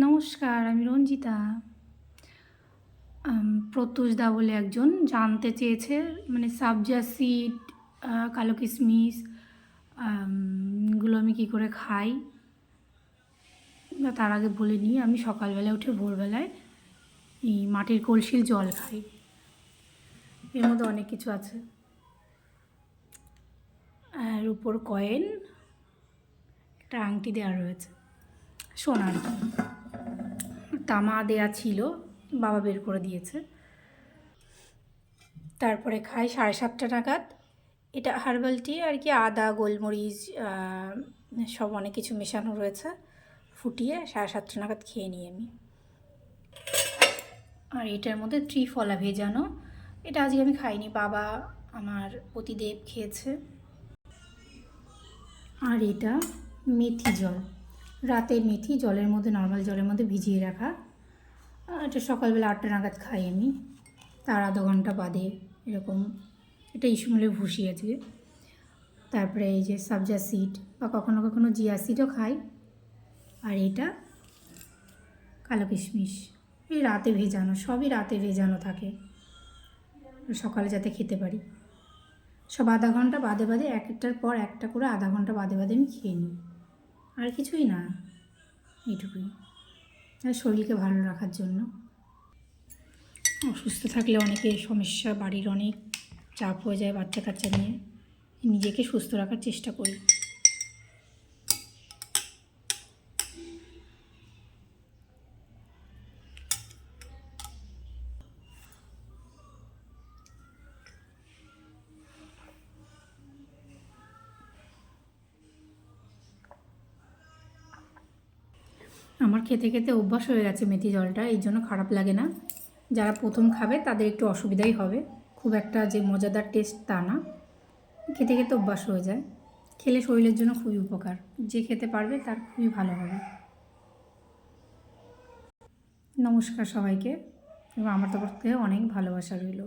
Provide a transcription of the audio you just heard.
নমস্কার, আমি রঞ্জিতা। প্রত্যুষদা বলে একজন জানতে চেয়েছে, মানে সাবজা সিড, কালো কিশমিশ গুলো আমি কী করে খাই। তার আগে বলে নিই, আমি সকালবেলায় উঠে ভোরবেলায় এই মাটির কলসির জল খাই। এর মধ্যে অনেক কিছু আছে। আর উপর কয়েন, একটা আংটি দেওয়া রয়েছে সোনার, তামা দেয়া ছিল, বাবা বের করে দিয়েছে। তারপরে খাই 7:30 নাগাদ। এটা হার্বাল টি আর কি, আদা, গোলমরিচ সব অনেক কিছু মেশানো রয়েছে। ফুটিয়ে 7:30 নাগাদ খেয়ে নিই আমি। আর এটার মধ্যে ত্রিফলা ভেজানো, এটা আজকে আমি খাইনি, বাবা আমার পতিদেব খেয়েছে। আর এটা মেথি জল, রাতে মেথি জলের মধ্যে, নর্মাল জলের মধ্যে ভিজিয়ে রাখা। এটা সকালবেলা 8টা নাগাদ খাই আমি, তার আধা ঘন্টা বাদে এরকম। এটা ইসমুলের ভুসি আজকে। তারপরে এই যে সাবজা সিড বা কখনো কখনো জিয়া সিডও খাই। আর এটা কালো কিশমিশ, এই রাতে ভেজানো, সবই রাতে ভেজানো থাকে, সকালে যাতে খেতে পারি। সব আধা ঘন্টা বাদে বাদে, একটার পর একটা করে আধা ঘন্টা বাদে বাদে আমি খেয়ে নিই। আর কিছুই না, এইটুকুই। আর শরীরকে ভালো রাখার জন্য। অসুস্থ থাকলে অনেকের সমস্যা, বাড়ির অনেক চাপ হয়ে যায় বাচ্চা কাচ্চা নিয়ে, নিজেকে সুস্থ রাখার চেষ্টা করি। আমার খেতে খেতে অভ্যাস হয়ে গেছে মেথি জলটা, এই জন্য খারাপ লাগে না। যারা প্রথম খাবে তাদের একটু অসুবিধাই হবে, খুব একটা যে মজাদার টেস্ট তা না। খেতে খেতে অভ্যাস হয়ে যায়, খেলে শরীরের জন্য খুবই উপকার। যে খেতে পারবে তার খুবই ভালো হবে। নমস্কার সবাইকে, এবং আমার তরফ থেকে অনেক ভালোবাসা রইল।